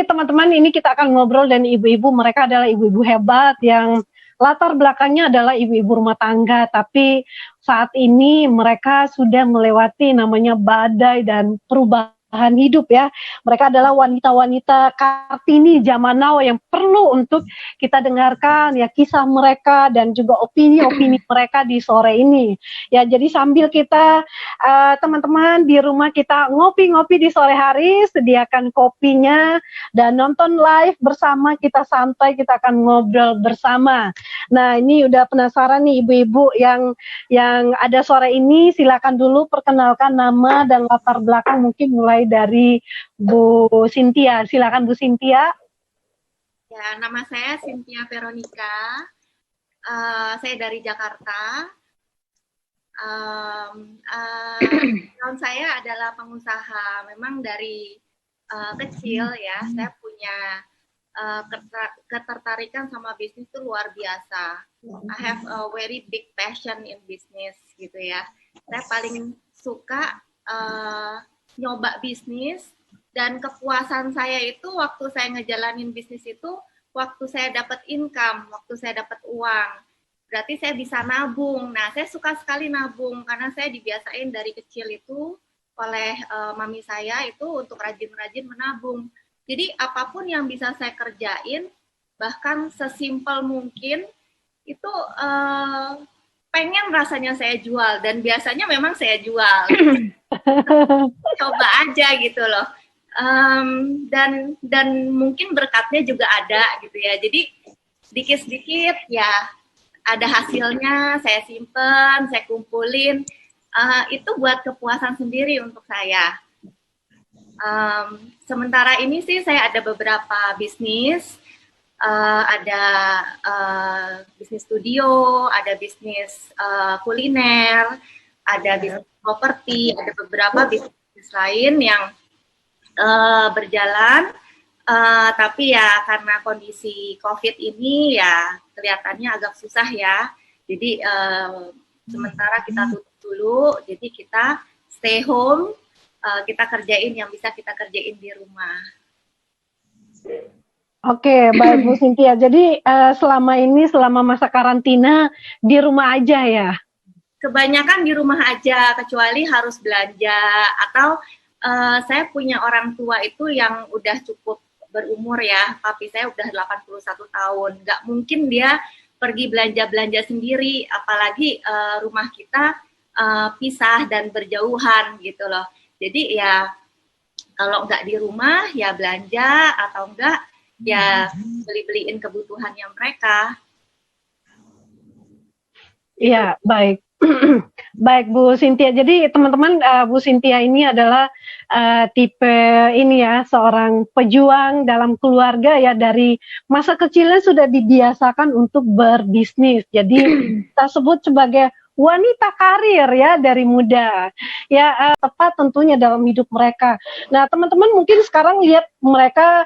teman-teman ini kita akan ngobrol dan ibu-ibu, mereka adalah ibu-ibu hebat yang latar belakangnya adalah ibu-ibu rumah tangga, tapi saat ini mereka sudah melewati namanya badai dan perubahan hidup ya. Mereka adalah wanita-wanita Kartini zaman now yang perlu untuk kita dengarkan ya kisah mereka dan juga opini-opini mereka di sore ini. Ya, jadi sambil kita teman-teman di rumah kita ngopi-ngopi di sore hari, sediakan kopinya dan nonton live bersama, kita santai, kita akan ngobrol bersama. Nah, ini udah penasaran nih ibu-ibu yang ada sore ini, silakan dulu perkenalkan nama dan latar belakang, mungkin mulai dari Bu Cynthia. Silakan Bu Cynthia. Ya, nama saya Cynthia Veronica. Saya dari Jakarta. Background saya adalah pengusaha. Memang dari kecil ya, saya punya ketertarikan sama bisnis itu luar biasa. I have a very big passion in business gitu ya. Saya paling suka nyoba bisnis, dan kepuasan saya itu waktu saya ngejalanin bisnis itu waktu saya dapat income, waktu saya dapat uang. Berarti saya bisa nabung. Nah, saya suka sekali nabung karena saya dibiasain dari kecil itu oleh mami saya itu untuk rajin-rajin menabung. Jadi apapun yang bisa saya kerjain, bahkan sesimpel mungkin, itu pengen rasanya saya jual, dan biasanya memang saya jual. Coba aja gitu loh. Dan mungkin berkatnya juga ada gitu ya. Jadi sedikit-sedikit ya ada hasilnya, saya simpen, saya kumpulin. Itu buat kepuasan sendiri untuk saya. Sementara ini sih saya ada beberapa bisnis, ada bisnis studio, ada bisnis kuliner, ada bisnis properti, ada beberapa bisnis lain yang berjalan, tapi ya karena kondisi COVID ini ya kelihatannya agak susah ya. Jadi sementara kita tutup dulu, jadi kita stay home, kita kerjain yang bisa kita kerjain di rumah. Oke, baik Bu Cynthia. Jadi selama ini, selama masa karantina, di rumah aja ya? Kebanyakan di rumah aja, kecuali harus belanja, atau saya punya orang tua itu yang udah cukup berumur ya, papi saya udah 81 tahun, nggak mungkin dia pergi belanja-belanja sendiri, apalagi rumah kita pisah dan berjauhan gitu loh. Jadi ya kalau nggak di rumah ya belanja, atau enggak ya beli-beliin kebutuhannya mereka. Iya, baik. Baik Bu Cynthia, jadi teman-teman, Bu Cynthia ini adalah tipe ini ya, seorang pejuang dalam keluarga ya, dari masa kecilnya sudah dibiasakan untuk berbisnis, jadi kita sebut sebagai wanita karir ya dari muda ya, tepat tentunya dalam hidup mereka. Nah teman-teman mungkin sekarang lihat mereka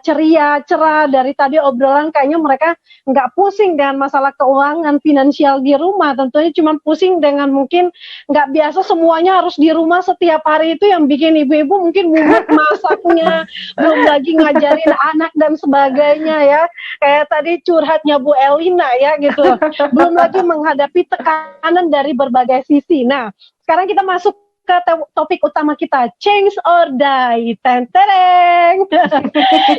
ceria, cerah, dari tadi obrolan kayaknya mereka nggak pusing dengan masalah keuangan finansial di rumah, tentunya cuma pusing dengan mungkin nggak biasa semuanya harus di rumah setiap hari, itu yang bikin ibu-ibu mungkin mumet masaknya, belum lagi ngajarin anak dan sebagainya ya, kayak tadi curhatnya Bu Elina ya gitu, belum lagi menghadapi tekanan dari berbagai sisi. Nah sekarang kita masuk ke topik utama kita, change or die. Tentereng.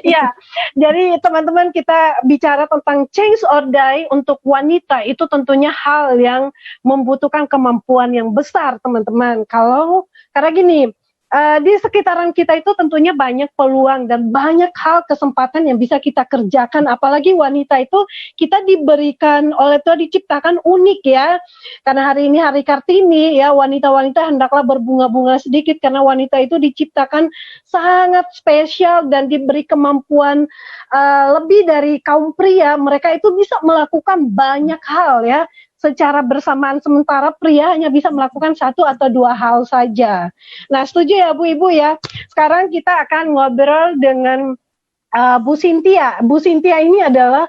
Ya, jadi teman-teman kita bicara tentang change or die untuk wanita, itu tentunya hal yang membutuhkan kemampuan yang besar teman-teman. Karena gini, di sekitaran kita itu tentunya banyak peluang dan banyak hal kesempatan yang bisa kita kerjakan, apalagi wanita itu kita diberikan oleh Tuhan, diciptakan unik ya, karena hari ini hari Kartini ya, wanita-wanita hendaklah berbunga-bunga sedikit, karena wanita itu diciptakan sangat spesial dan diberi kemampuan lebih dari kaum pria. Mereka itu bisa melakukan banyak hal ya secara bersamaan, sementara pria hanya bisa melakukan satu atau dua hal saja. Nah, setuju ya Bu Ibu ya? Sekarang kita akan ngobrol dengan Bu Cynthia ini adalah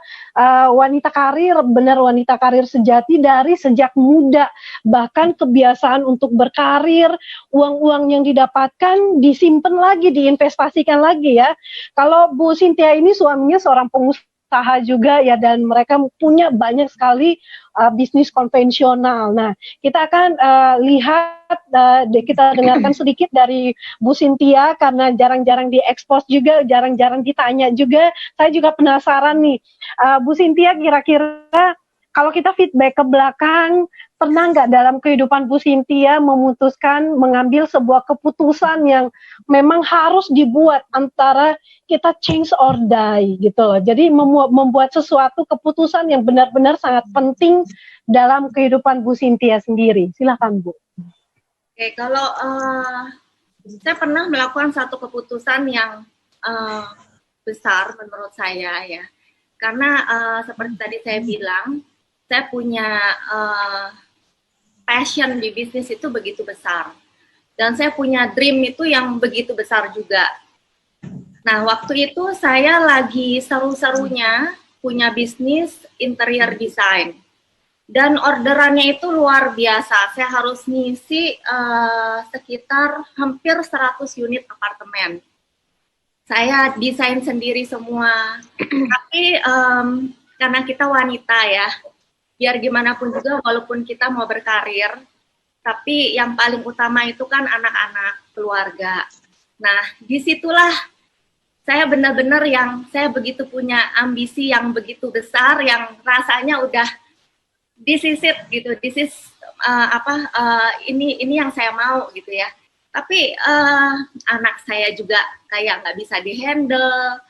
wanita karir, benar wanita karir sejati dari sejak muda. Bahkan kebiasaan untuk berkarir, uang-uang yang didapatkan disimpan lagi, diinvestasikan lagi ya. Kalau Bu Cynthia ini suaminya seorang pengusaha juga ya, dan mereka punya banyak sekali bisnis konvensional. Nah, kita akan lihat, kita dengarkan sedikit dari Bu Cynthia karena jarang-jarang diekspos juga, jarang-jarang ditanya juga. Saya juga penasaran nih, Bu Cynthia, kira-kira kalau kita feedback ke belakang, pernah nggak dalam kehidupan Bu Cynthia memutuskan mengambil sebuah keputusan yang memang harus dibuat antara kita change or die gitu loh. Jadi membuat sesuatu keputusan yang benar-benar sangat penting dalam kehidupan Bu Cynthia sendiri. Silakan Bu. Oke, kalau saya pernah melakukan satu keputusan yang besar menurut saya ya, karena seperti tadi saya bilang, saya punya passion di bisnis itu begitu besar, dan saya punya dream itu yang begitu besar juga. Nah, waktu itu saya lagi seru-serunya punya bisnis interior design. Dan orderannya itu luar biasa. Saya harus ngisi sekitar hampir 100 unit apartemen. Saya desain sendiri semua. Tapi karena kita wanita ya, biar gimana pun juga walaupun kita mau berkarir, tapi yang paling utama itu kan anak-anak, keluarga. Nah, disitulah saya benar-benar saya begitu punya ambisi yang begitu besar, yang rasanya udah this is it gitu, this is ini yang saya mau gitu ya. Tapi anak saya juga kayak nggak bisa dihandle,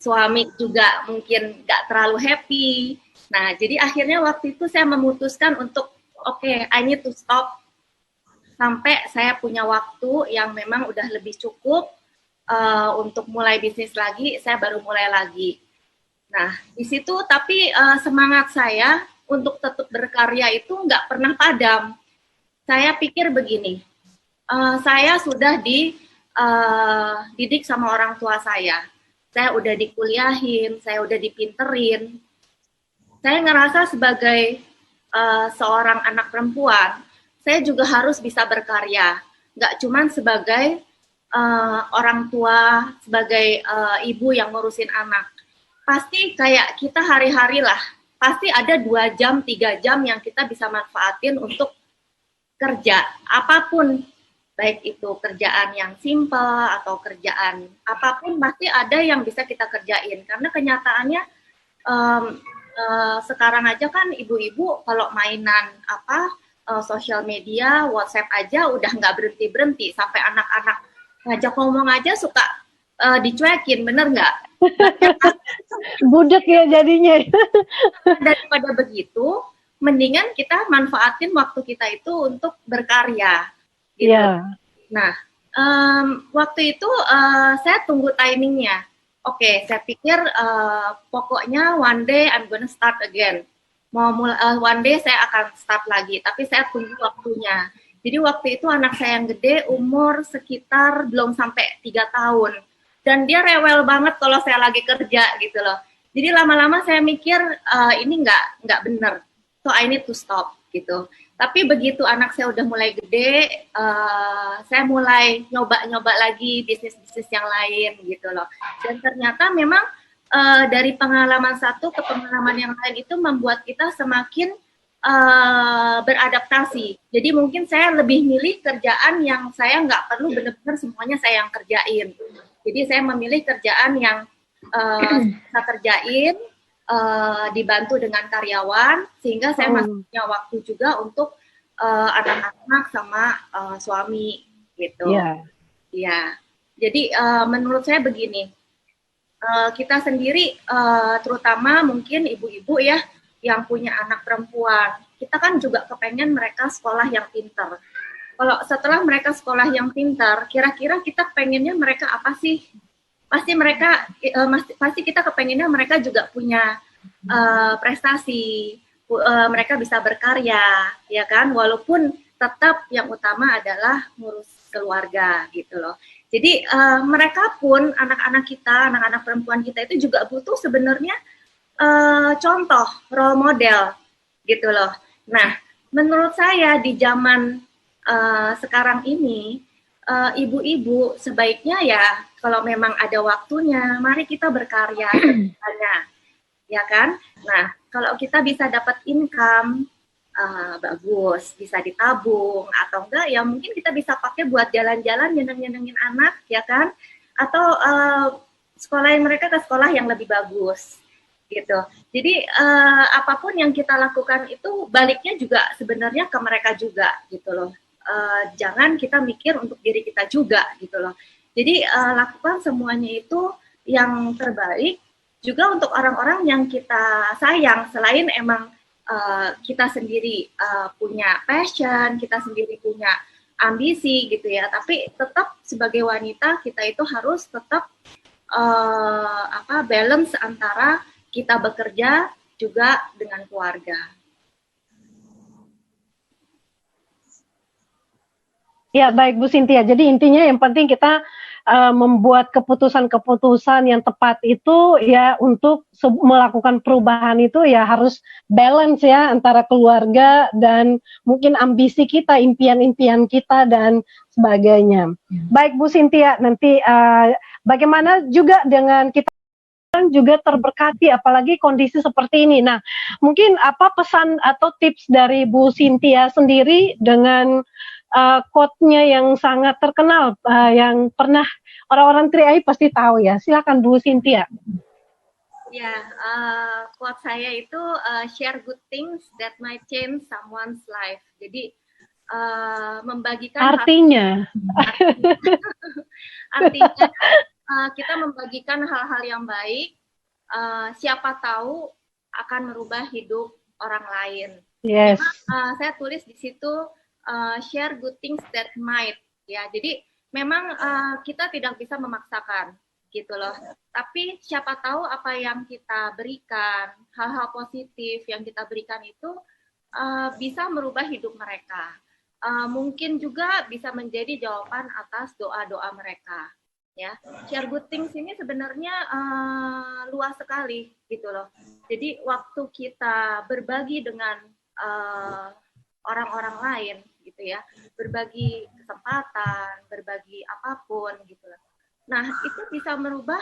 suami juga mungkin nggak terlalu happy. Nah, jadi akhirnya waktu itu saya memutuskan untuk I need to stop sampai saya punya waktu yang memang udah lebih cukup untuk mulai bisnis lagi. Saya baru mulai lagi. Nah, di situ tapi semangat saya untuk tetap berkarya itu nggak pernah padam. Saya pikir begini, saya sudah dididik sama orang tua saya udah dikuliahin, saya udah dipinterin. Saya ngerasa sebagai seorang anak perempuan, saya juga harus bisa berkarya, nggak cuman sebagai orang tua, sebagai ibu yang ngurusin anak. Pasti kayak kita hari-hari lah, pasti ada 2 jam, 3 jam yang kita bisa manfaatin untuk kerja, apapun, baik itu kerjaan yang simple atau kerjaan apapun, pasti ada yang bisa kita kerjain. Karena kenyataannya sekarang aja kan ibu-ibu kalau mainan sosial media, WhatsApp aja udah nggak berhenti-berhenti, sampai anak-anak ngajak ngomong aja suka dicuekin, bener nggak? Budek ya jadinya. Daripada begitu, mendingan kita manfaatin waktu kita itu untuk berkarya. Gitu. Yeah. Nah, waktu itu saya tunggu timingnya. Saya pikir pokoknya one day I'm gonna start again. One day saya akan start lagi, tapi saya tunggu waktunya. Jadi waktu itu anak saya yang gede, umur sekitar belum sampai 3 tahun. Dan dia rewel banget kalau saya lagi kerja gitu loh. Jadi lama-lama saya mikir ini nggak bener. So I need to stop gitu. Tapi begitu anak saya udah mulai gede, saya mulai nyoba-nyoba lagi bisnis-bisnis yang lain gitu loh. Dan ternyata memang dari pengalaman satu ke pengalaman yang lain itu membuat kita semakin beradaptasi. Jadi mungkin saya lebih milih kerjaan yang saya nggak perlu benar-benar semuanya saya yang kerjain. Jadi saya memilih kerjaan yang saya kerjain, dibantu dengan karyawan, sehingga saya masih punya waktu juga untuk anak-anak sama suami gitu. Ya. Jadi menurut saya begini, kita sendiri terutama mungkin ibu-ibu ya yang punya anak perempuan, kita kan juga kepengen mereka sekolah yang pintar. Kalau setelah mereka sekolah yang pintar, kira-kira kita pengennya mereka apa sih? Pasti kita kepengennya mereka juga punya prestasi, mereka bisa berkarya, ya kan? Walaupun tetap yang utama adalah ngurus keluarga gitu loh. Jadi mereka pun anak-anak kita, anak-anak perempuan kita itu juga butuh sebenarnya contoh, role model gitu loh. Nah, menurut saya di zaman sekarang ini ibu-ibu sebaiknya ya kalau memang ada waktunya, mari kita berkarya sebenarnya, ya kan? Nah, kalau kita bisa dapat income bagus, bisa ditabung atau enggak ya mungkin kita bisa pakai buat jalan-jalan nyeneng-nyenengin anak, ya kan? Atau sekolahin mereka ke sekolah yang lebih bagus gitu. Jadi apapun yang kita lakukan itu baliknya juga sebenarnya ke mereka juga gitu loh. Jangan kita mikir untuk diri kita juga gitu loh. Jadi lakukan semuanya itu yang terbaik juga untuk orang-orang yang kita sayang, selain emang kita sendiri punya passion, kita sendiri punya ambisi gitu ya, tapi tetap sebagai wanita kita itu harus tetap balance antara kita bekerja juga dengan keluarga. Ya, baik Bu Cynthia. Jadi intinya yang penting kita membuat keputusan-keputusan yang tepat itu ya untuk melakukan perubahan itu ya harus balance ya antara keluarga dan mungkin ambisi kita, impian-impian kita dan sebagainya. Baik Bu Cynthia, nanti bagaimana juga dengan kita juga terberkati apalagi kondisi seperti ini. Nah, mungkin apa pesan atau tips dari Bu Cynthia sendiri dengan quote-nya yang sangat terkenal yang pernah orang-orang 3i pasti tahu ya. Silakan Bu Cynthia. Ya, quote saya itu share good things that might change someone's life. Jadi membagikan artinya kita membagikan hal-hal yang baik, siapa tahu akan merubah hidup orang lain. Yes. Memang, saya tulis di situ share good things that might, ya. Jadi memang kita tidak bisa memaksakan, gitu loh. Tapi siapa tahu apa yang kita berikan, hal-hal positif yang kita berikan itu bisa merubah hidup mereka. Mungkin juga bisa menjadi jawaban atas doa-doa mereka. Ya, share good things ini sebenarnya luas sekali, gitu loh. Jadi waktu kita berbagi dengan orang-orang lain, gitu ya, berbagi kesempatan, berbagi apapun, gitu loh. Nah, itu bisa merubah,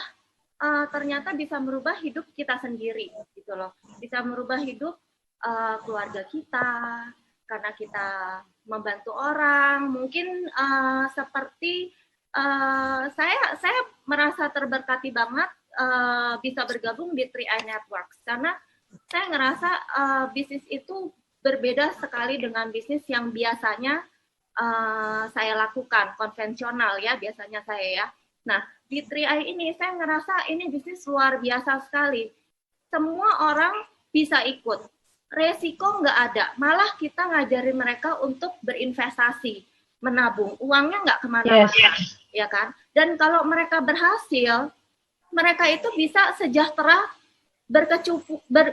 ternyata bisa merubah hidup kita sendiri, gitu loh. Bisa merubah hidup keluarga kita, karena kita membantu orang. Mungkin seperti saya merasa terberkati banget bisa bergabung di 3i Networks, karena saya ngerasa bisnis itu berbeda sekali dengan bisnis yang biasanya saya lakukan, konvensional ya biasanya saya ya. Nah, di 3i ini saya ngerasa ini bisnis luar biasa sekali. Semua orang bisa ikut, resiko nggak ada, malah kita ngajarin mereka untuk berinvestasi, menabung, uangnya nggak kemana-mana, yes, ya kan? Dan kalau mereka berhasil, mereka itu bisa sejahtera,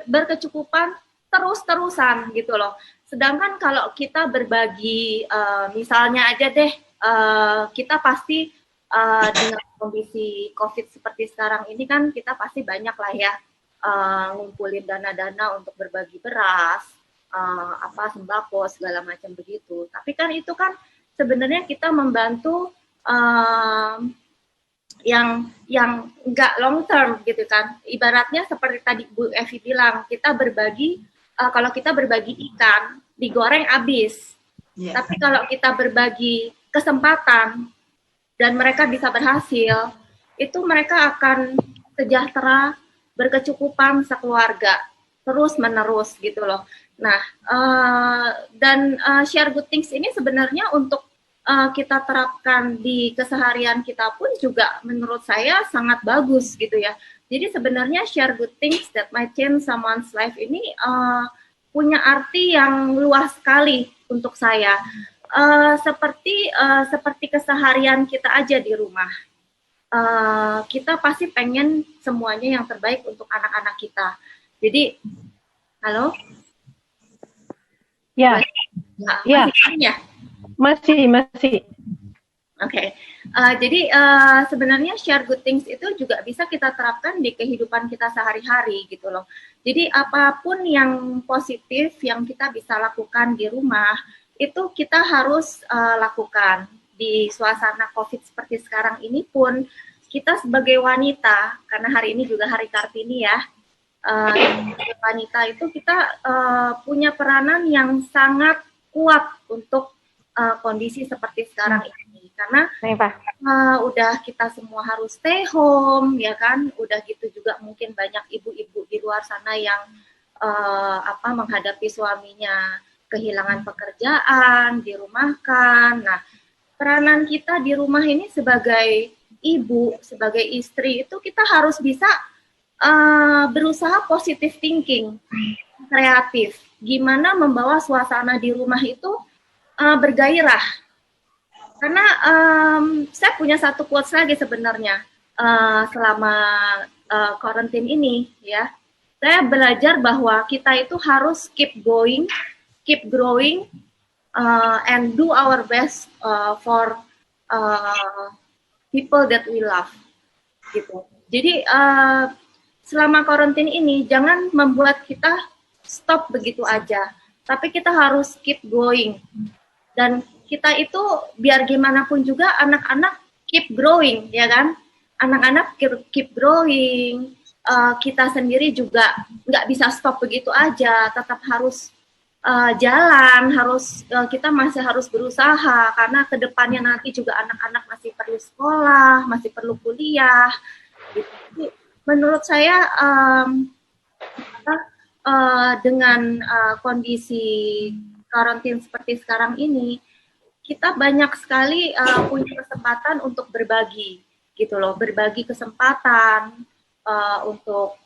berkecukupan terus-terusan gitu loh. Sedangkan kalau kita berbagi, misalnya aja deh, kita pasti dengan kondisi COVID seperti sekarang ini kan kita pasti banyak lah ya ngumpulin dana-dana untuk berbagi beras, sembako segala macam begitu. Tapi kan itu kan sebenarnya kita membantu yang nggak long term gitu kan. Ibaratnya seperti tadi Bu Evi bilang, kita berbagi, kalau kita berbagi ikan digoreng habis, tapi kalau kita berbagi kesempatan dan mereka bisa berhasil, itu mereka akan sejahtera, berkecukupan sekeluarga terus menerus gitu loh. Nah, dan share good things ini sebenarnya untuk kita terapkan di keseharian kita pun juga menurut saya sangat bagus gitu ya. Jadi sebenarnya share good things that might change someone's life ini punya arti yang luas sekali untuk saya. Seperti keseharian kita aja di rumah. Kita pasti pengen semuanya yang terbaik untuk anak-anak kita. Jadi, halo? Ya. Ya. Ya. Masih. Oke, jadi sebenarnya share good things itu juga bisa kita terapkan di kehidupan kita sehari-hari gitu loh. Jadi apapun yang positif yang kita bisa lakukan di rumah, itu kita harus lakukan. Di suasana COVID seperti sekarang ini pun, kita sebagai wanita, karena hari ini juga Hari Kartini ya, sebagai wanita itu kita punya peranan yang sangat kuat untuk kondisi seperti sekarang ini, karena udah kita semua harus stay home ya kan, udah gitu juga mungkin banyak ibu-ibu di luar sana yang menghadapi suaminya kehilangan pekerjaan, dirumahkan. Nah, peranan kita di rumah ini sebagai ibu, sebagai istri itu kita harus bisa berusaha positive thinking, kreatif, gimana membawa suasana di rumah itu bergairah. Karena saya punya satu quotes lagi sebenarnya selama karantin ini ya. Saya belajar bahwa kita itu harus keep going, keep growing, and do our best for people that we love. Gitu. Jadi selama karantin ini jangan membuat kita stop begitu aja, tapi kita harus keep going. Dan kita itu biar gimana pun juga anak-anak keep growing, ya kan? Anak-anak keep growing, kita sendiri juga nggak bisa stop begitu aja, tetap harus jalan, kita masih harus berusaha, karena kedepannya nanti juga anak-anak masih perlu sekolah, masih perlu kuliah. Gitu. Menurut saya dengan kondisi karantin seperti sekarang ini, kita banyak sekali punya kesempatan untuk berbagi, gitu loh, berbagi kesempatan untuk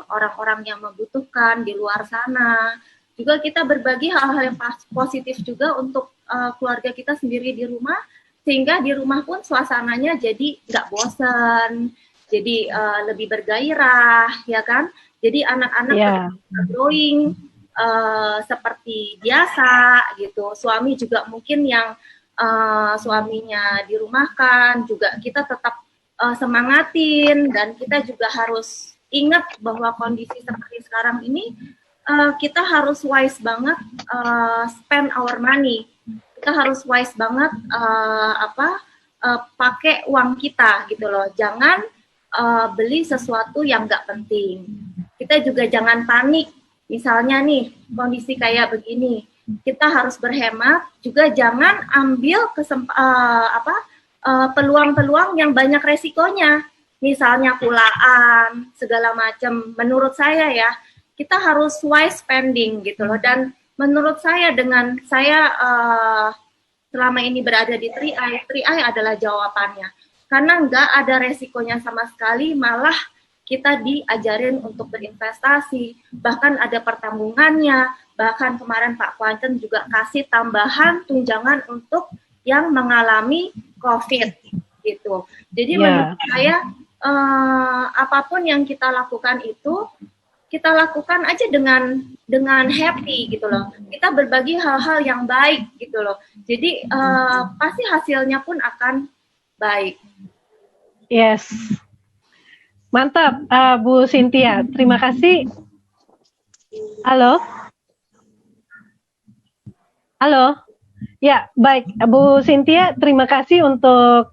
orang-orang yang membutuhkan di luar sana. Juga kita berbagi hal-hal yang positif juga untuk keluarga kita sendiri di rumah, sehingga di rumah pun suasananya jadi nggak bosan, jadi lebih bergairah, ya kan? Jadi anak-anak growing seperti biasa gitu. Suami juga mungkin yang suaminya dirumahkan juga kita tetap semangatin, dan kita juga harus ingat bahwa kondisi seperti sekarang ini kita harus wise banget spend our money. Kita harus wise banget pakai uang kita gitu loh. Jangan beli sesuatu yang nggak penting. Kita juga jangan panik. Misalnya nih, kondisi kayak begini, kita harus berhemat, juga jangan ambil peluang-peluang yang banyak resikonya. Misalnya pulaan, segala macam. Menurut saya ya, kita harus wise spending gitu loh. Dan menurut saya dengan saya selama ini berada di 3i adalah jawabannya. Karena nggak ada resikonya sama sekali, malah kita diajarin untuk berinvestasi, bahkan ada pertanggungannya, bahkan kemarin Pak Kuanten juga kasih tambahan tunjangan untuk yang mengalami COVID gitu. Jadi menurut saya apapun yang kita lakukan itu kita lakukan aja dengan happy gitu loh. Kita berbagi hal-hal yang baik gitu loh. Jadi pasti hasilnya pun akan baik. Yes. Mantap, Bu Cynthia. Terima kasih. Halo? Halo? Ya, baik. Bu Cynthia, terima kasih untuk,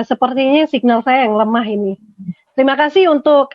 sepertinya signal saya yang lemah ini. Terima kasih untuk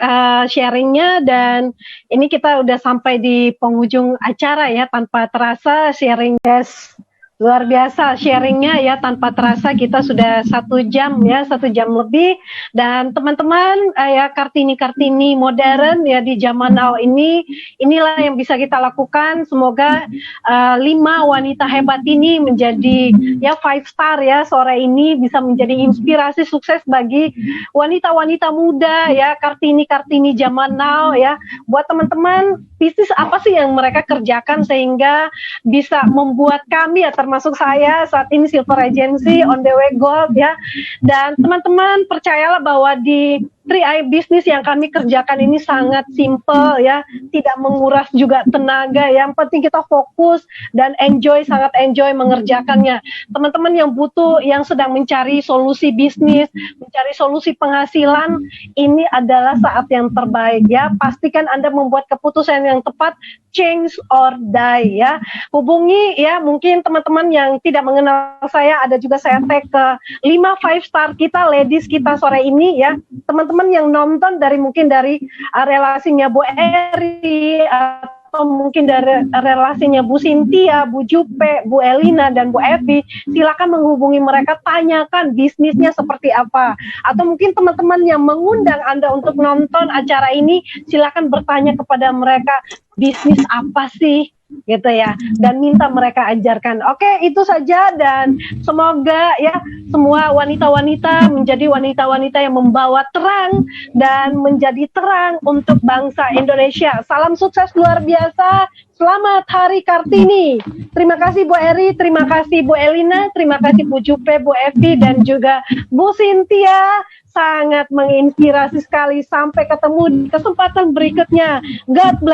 sharingnya, dan ini kita udah sampai di penghujung acara ya, tanpa terasa sharing. Yes. Luar biasa sharingnya ya, tanpa terasa kita sudah 1 jam ya, 1 jam lebih. Dan teman-teman ya, Kartini-Kartini modern ya di zaman now ini, inilah yang bisa kita lakukan. Semoga 5 wanita hebat ini menjadi ya 5 star ya sore ini, bisa menjadi inspirasi sukses bagi wanita-wanita muda ya, Kartini-Kartini zaman now ya. Buat teman-teman, bisnis apa sih yang mereka kerjakan sehingga bisa membuat kami ya, termasuk saya saat ini Silver Agency on the way gold ya. Dan teman-teman percayalah bahwa di 3i bisnis yang kami kerjakan ini sangat simple ya, tidak menguras juga tenaga. Yang penting kita fokus dan enjoy, sangat enjoy mengerjakannya. Teman-teman yang butuh, yang sedang mencari solusi bisnis, mencari solusi penghasilan, ini adalah saat yang terbaik ya. Pastikan Anda membuat keputusan yang tepat, change or die ya. Hubungi ya, mungkin teman-teman yang tidak mengenal saya, ada juga saya tag ke 5 5 star kita, ladies kita sore ini ya. Teman-teman yang nonton mungkin dari relasinya Bu Eri, atau mungkin dari relasinya Bu Cynthia, Bu Jupe, Bu Elina, dan Bu Evi, silakan menghubungi mereka, tanyakan bisnisnya seperti apa. Atau mungkin teman-teman yang mengundang Anda untuk nonton acara ini, silakan bertanya kepada mereka, bisnis apa sih? Gitu ya, dan minta mereka ajarkan. Oke, itu saja, dan semoga ya semua wanita-wanita menjadi wanita-wanita yang membawa terang dan menjadi terang untuk bangsa Indonesia. Salam sukses luar biasa. Selamat Hari Kartini. Terima kasih Bu Eri, terima kasih Bu Elina, terima kasih Bu Jupe, Bu Evi, dan juga Bu Cynthia. Sangat menginspirasi sekali. Sampai ketemu di kesempatan berikutnya. God bless.